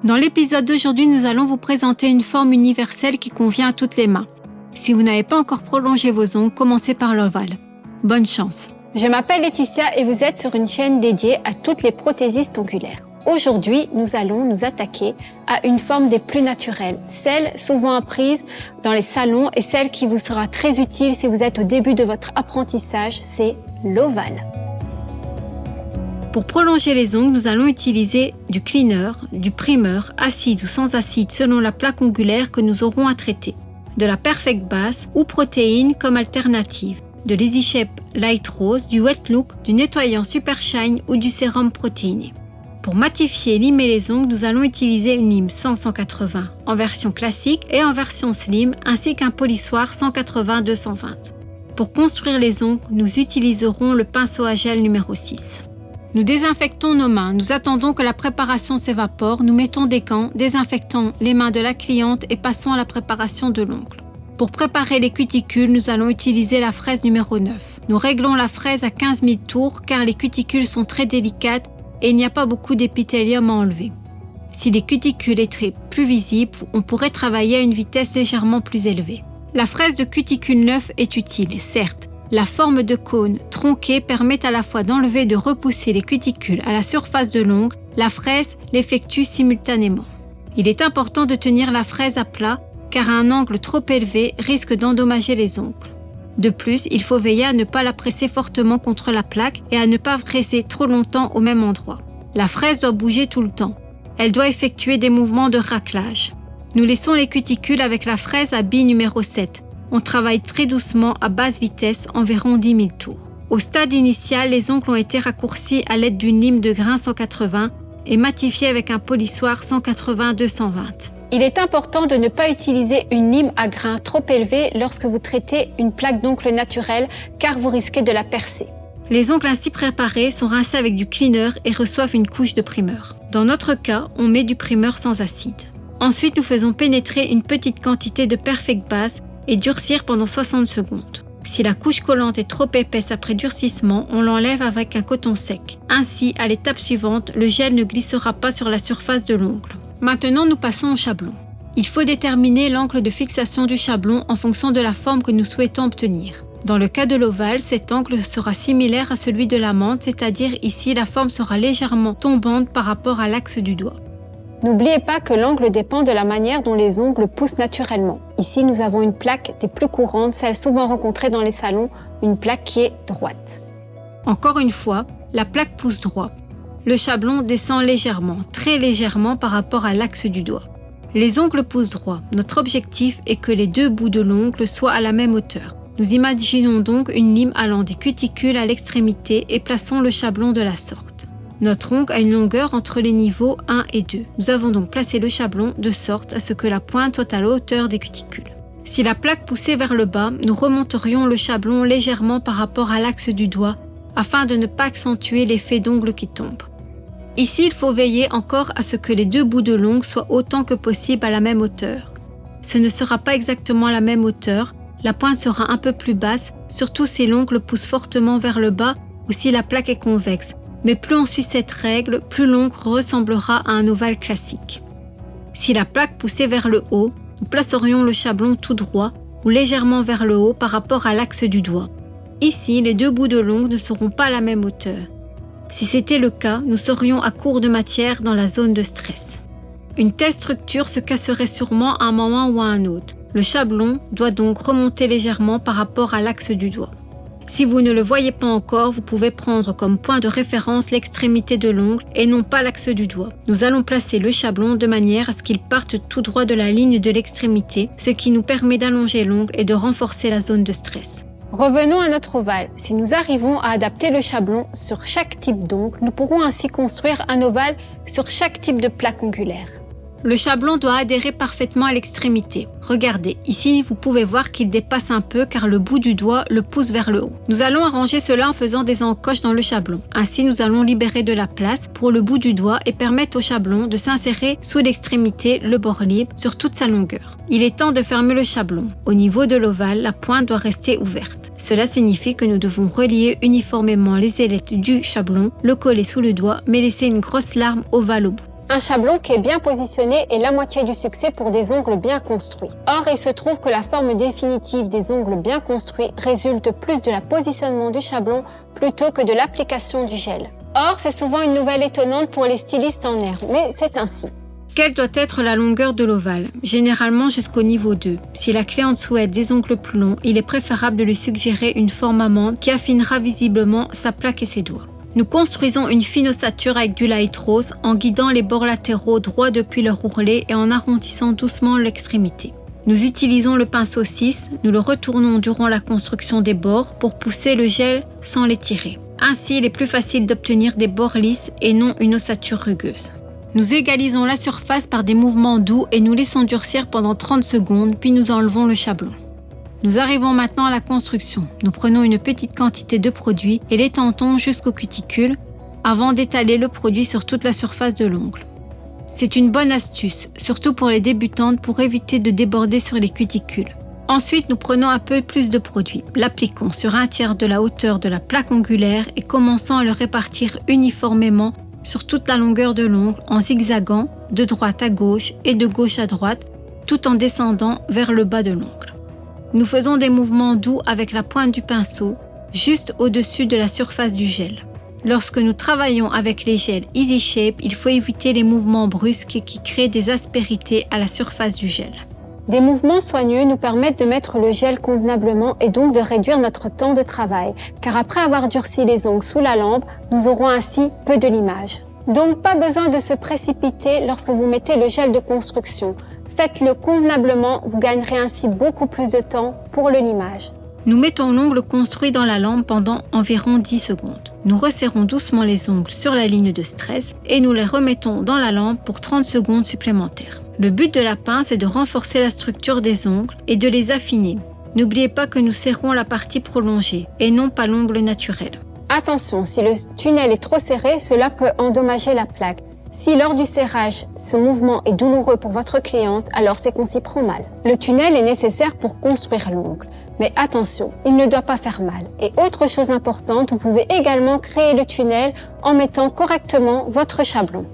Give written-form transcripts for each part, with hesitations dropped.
Dans l'épisode d'aujourd'hui, nous allons vous présenter une forme universelle qui convient à toutes les mains. Si vous n'avez pas encore prolongé vos ongles, commencez par l'ovale. Bonne chance. Je m'appelle Laetitia et vous êtes sur une chaîne dédiée à toutes les prothésistes ongulaires. Aujourd'hui, nous allons nous attaquer à une forme des plus naturelles, celle souvent apprise dans les salons et celle qui vous sera très utile si vous êtes au début de votre apprentissage, c'est l'ovale. Pour prolonger les ongles, nous allons utiliser du cleaner, du primer, acide ou sans acide selon la plaque ongulaire que nous aurons à traiter, de la Perfect Base ou protéine comme alternative, de l'Easy Shape Light Rose, du Wet Look, du nettoyant Super Shine ou du sérum protéiné. Pour matifier et limer les ongles, nous allons utiliser une lime 100-180 en version classique et en version slim, ainsi qu'un polissoir 180-220. Pour construire les ongles, nous utiliserons le pinceau à gel numéro 6. Nous désinfectons nos mains, nous attendons que la préparation s'évapore, nous mettons des gants, désinfectons les mains de la cliente et passons à la préparation de l'ongle. Pour préparer les cuticules, nous allons utiliser la fraise numéro 9. Nous réglons la fraise à 15 000 tours car les cuticules sont très délicates et il n'y a pas beaucoup d'épithélium à enlever. Si les cuticules étaient plus visibles, on pourrait travailler à une vitesse légèrement plus élevée. La fraise de cuticule 9 est utile, certes. La forme de cône tronquée permet à la fois d'enlever et de repousser les cuticules à la surface de l'ongle. La fraise l'effectue simultanément. Il est important de tenir la fraise à plat car un angle trop élevé risque d'endommager les ongles. De plus, il faut veiller à ne pas la presser fortement contre la plaque et à ne pas presser trop longtemps au même endroit. La fraise doit bouger tout le temps. Elle doit effectuer des mouvements de raclage. Nous laissons les cuticules avec la fraise à bille numéro 7. On travaille très doucement à basse vitesse, environ 10 000 tours. Au stade initial, les ongles ont été raccourcis à l'aide d'une lime de grain 180 et matifiés avec un polissoir 180-220. Il est important de ne pas utiliser une lime à grain trop élevé lorsque vous traitez une plaque d'ongle naturelle car vous risquez de la percer. Les ongles ainsi préparés sont rincés avec du cleaner et reçoivent une couche de primer. Dans notre cas, on met du primer sans acide. Ensuite, nous faisons pénétrer une petite quantité de Perfect Base et durcir pendant 60 secondes. Si la couche collante est trop épaisse après durcissement, on l'enlève avec un coton sec. Ainsi, à l'étape suivante, le gel ne glissera pas sur la surface de l'ongle. Maintenant, nous passons au chablon. Il faut déterminer l'angle de fixation du chablon en fonction de la forme que nous souhaitons obtenir. Dans le cas de l'ovale, cet angle sera similaire à celui de la menthe, c'est-à-dire ici, la forme sera légèrement tombante par rapport à l'axe du doigt. N'oubliez pas que l'angle dépend de la manière dont les ongles poussent naturellement. Ici, nous avons une plaque des plus courantes, celle souvent rencontrée dans les salons, une plaque qui est droite. Encore une fois, la plaque pousse droit. Le chablon descend légèrement, très légèrement par rapport à l'axe du doigt. Les ongles poussent droit. Notre objectif est que les deux bouts de l'ongle soient à la même hauteur. Nous imaginons donc une lime allant des cuticules à l'extrémité et plaçons le chablon de la sorte. Notre ongle a une longueur entre les niveaux 1 et 2. Nous avons donc placé le chablon de sorte à ce que la pointe soit à la hauteur des cuticules. Si la plaque poussait vers le bas, nous remonterions le chablon légèrement par rapport à l'axe du doigt afin de ne pas accentuer l'effet d'ongle qui tombe. Ici, il faut veiller encore à ce que les deux bouts de l'ongle soient autant que possible à la même hauteur. Ce ne sera pas exactement à la même hauteur, la pointe sera un peu plus basse, surtout si l'ongle pousse fortement vers le bas ou si la plaque est convexe. Mais plus on suit cette règle, plus l'ongle ressemblera à un ovale classique. Si la plaque poussait vers le haut, nous placerions le chablon tout droit ou légèrement vers le haut par rapport à l'axe du doigt. Ici, les deux bouts de l'ongle ne seront pas à la même hauteur. Si c'était le cas, nous serions à court de matière dans la zone de stress. Une telle structure se casserait sûrement à un moment ou à un autre. Le chablon doit donc remonter légèrement par rapport à l'axe du doigt. Si vous ne le voyez pas encore, vous pouvez prendre comme point de référence l'extrémité de l'ongle et non pas l'axe du doigt. Nous allons placer le chablon de manière à ce qu'il parte tout droit de la ligne de l'extrémité, ce qui nous permet d'allonger l'ongle et de renforcer la zone de stress. Revenons à notre ovale. Si nous arrivons à adapter le chablon sur chaque type d'ongle, nous pourrons ainsi construire un ovale sur chaque type de plaque ongulaire. Le chablon doit adhérer parfaitement à l'extrémité. Regardez, ici vous pouvez voir qu'il dépasse un peu car le bout du doigt le pousse vers le haut. Nous allons arranger cela en faisant des encoches dans le chablon. Ainsi nous allons libérer de la place pour le bout du doigt et permettre au chablon de s'insérer sous l'extrémité, le bord libre, sur toute sa longueur. Il est temps de fermer le chablon. Au niveau de l'ovale, la pointe doit rester ouverte. Cela signifie que nous devons relier uniformément les ailettes du chablon, le coller sous le doigt mais laisser une grosse lame ovale au bout. Un chablon qui est bien positionné est la moitié du succès pour des ongles bien construits. Or, il se trouve que la forme définitive des ongles bien construits résulte plus de la positionnement du chablon plutôt que de l'application du gel. Or, c'est souvent une nouvelle étonnante pour les stylistes en herbe, mais c'est ainsi. Quelle doit être la longueur de l'ovale? Généralement jusqu'au niveau 2. Si la cliente souhaite des ongles plus longs, il est préférable de lui suggérer une forme amande qui affinera visiblement sa plaque et ses doigts. Nous construisons une fine ossature avec du light rose en guidant les bords latéraux droits depuis leur ourlet et en arrondissant doucement l'extrémité. Nous utilisons le pinceau 6, nous le retournons durant la construction des bords pour pousser le gel sans l'étirer. Ainsi, il est plus facile d'obtenir des bords lisses et non une ossature rugueuse. Nous égalisons la surface par des mouvements doux et nous laissons durcir pendant 30 secondes, puis nous enlevons le chablon. Nous arrivons maintenant à la construction. Nous prenons une petite quantité de produit et l'étendons jusqu'aux cuticules avant d'étaler le produit sur toute la surface de l'ongle. C'est une bonne astuce, surtout pour les débutantes pour éviter de déborder sur les cuticules. Ensuite, nous prenons un peu plus de produit, l'appliquons sur un tiers de la hauteur de la plaque ongulaire et commençons à le répartir uniformément sur toute la longueur de l'ongle en zigzagant de droite à gauche et de gauche à droite, tout en descendant vers le bas de l'ongle. Nous faisons des mouvements doux avec la pointe du pinceau, juste au-dessus de la surface du gel. Lorsque nous travaillons avec les gels Easy Shape, il faut éviter les mouvements brusques qui créent des aspérités à la surface du gel. Des mouvements soigneux nous permettent de mettre le gel convenablement et donc de réduire notre temps de travail, car après avoir durci les ongles sous la lampe, nous aurons ainsi peu de limage. Donc pas besoin de se précipiter lorsque vous mettez le gel de construction. Faites-le convenablement, vous gagnerez ainsi beaucoup plus de temps pour le limage. Nous mettons l'ongle construit dans la lampe pendant environ 10 secondes. Nous resserrons doucement les ongles sur la ligne de stress et nous les remettons dans la lampe pour 30 secondes supplémentaires. Le but de la pince est de renforcer la structure des ongles et de les affiner. N'oubliez pas que nous serrons la partie prolongée et non pas l'ongle naturel. Attention, si le tunnel est trop serré, cela peut endommager la plaque. Si lors du serrage, ce mouvement est douloureux pour votre cliente, alors c'est qu'on s'y prend mal. Le tunnel est nécessaire pour construire l'ongle. Mais attention, il ne doit pas faire mal. Et autre chose importante, vous pouvez également créer le tunnel en mettant correctement votre chablon.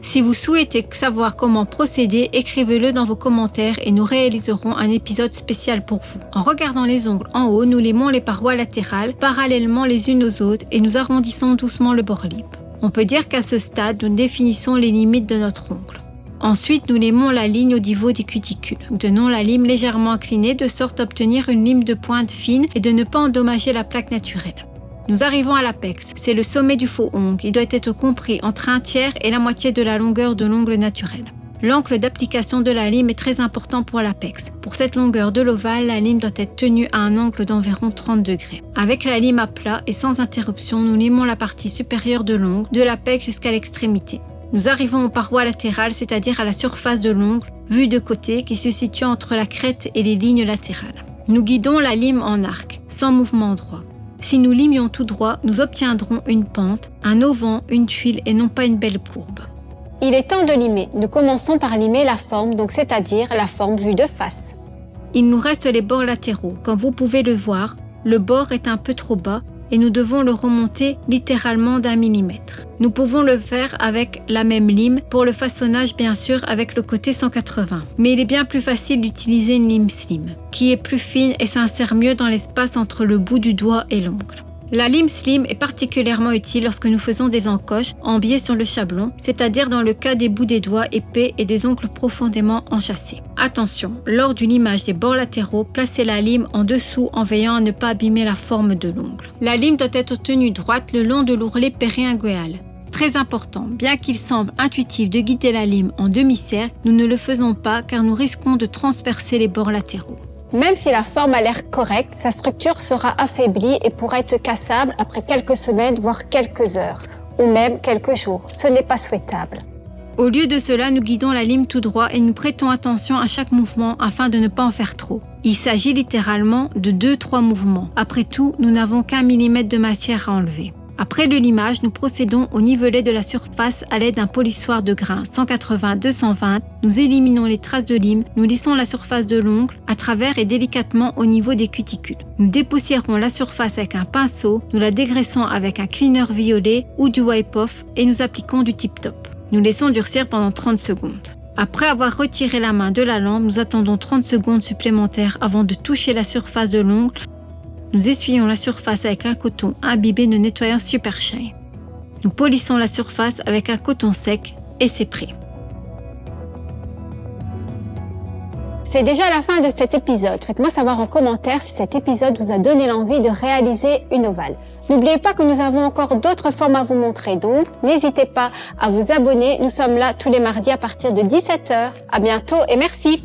Si vous souhaitez savoir comment procéder, écrivez-le dans vos commentaires et nous réaliserons un épisode spécial pour vous. En regardant les ongles en haut, nous limons les parois latérales parallèlement les unes aux autres et nous arrondissons doucement le bord libre. On peut dire qu'à ce stade, nous définissons les limites de notre ongle. Ensuite, nous limons la ligne au niveau des cuticules. Nous tenons la lime légèrement inclinée de sorte à obtenir une lime de pointe fine et de ne pas endommager la plaque naturelle. Nous arrivons à l'apex, c'est le sommet du faux ongle. Il doit être compris entre un tiers et la moitié de la longueur de l'ongle naturel. L'angle d'application de la lime est très important pour l'apex. Pour cette longueur de l'ovale, la lime doit être tenue à un angle d'environ 30 degrés. Avec la lime à plat et sans interruption, nous limons la partie supérieure de l'ongle, de l'apex jusqu'à l'extrémité. Nous arrivons aux parois latérales, c'est-à-dire à la surface de l'ongle, vue de côté, qui se situe entre la crête et les lignes latérales. Nous guidons la lime en arc, sans mouvement droit. Si nous limions tout droit, nous obtiendrons une pente, un auvent, une tuile et non pas une belle courbe. Il est temps de limer. Nous commençons par limer la forme, donc c'est-à-dire la forme vue de face. Il nous reste les bords latéraux. Comme vous pouvez le voir, le bord est un peu trop bas et nous devons le remonter littéralement d'1 millimètre. Nous pouvons le faire avec la même lime, pour le façonnage bien sûr avec le côté 180. Mais il est bien plus facile d'utiliser une lime slim, qui est plus fine et s'insère mieux dans l'espace entre le bout du doigt et l'ongle. La lime slim est particulièrement utile lorsque nous faisons des encoches en biais sur le chablon, c'est-à-dire dans le cas des bouts des doigts épais et des ongles profondément enchâssés. Attention, lors du limage des bords latéraux, placez la lime en dessous en veillant à ne pas abîmer la forme de l'ongle. La lime doit être tenue droite le long de l'ourlet périinguéal. Très important, bien qu'il semble intuitif de guider la lime en demi-cercle, nous ne le faisons pas car nous risquons de transpercer les bords latéraux. Même si la forme a l'air correcte, sa structure sera affaiblie et pourra être cassable après quelques semaines, voire quelques heures, ou même quelques jours. Ce n'est pas souhaitable. Au lieu de cela, nous guidons la lime tout droit et nous prêtons attention à chaque mouvement afin de ne pas en faire trop. Il s'agit littéralement de 2-3 mouvements. Après tout, nous n'avons qu'1 millimètre de matière à enlever. Après le limage, nous procédons au nivelet de la surface à l'aide d'un polissoir de grain 180-220. Nous éliminons les traces de lime, nous lissons la surface de l'ongle à travers et délicatement au niveau des cuticules. Nous dépoussiérons la surface avec un pinceau, nous la dégraissons avec un cleaner violet ou du wipe-off et nous appliquons du tip-top. Nous laissons durcir pendant 30 secondes. Après avoir retiré la main de la lampe, nous attendons 30 secondes supplémentaires avant de toucher la surface de l'ongle. Nous essuyons la surface avec un coton imbibé de nettoyant Super Shine. Nous polissons la surface avec un coton sec et c'est prêt. C'est déjà la fin de cet épisode. Faites-moi savoir en commentaire si cet épisode vous a donné l'envie de réaliser une ovale. N'oubliez pas que nous avons encore d'autres formes à vous montrer, donc n'hésitez pas à vous abonner. Nous sommes là tous les mardis à partir de 17h. À bientôt et merci.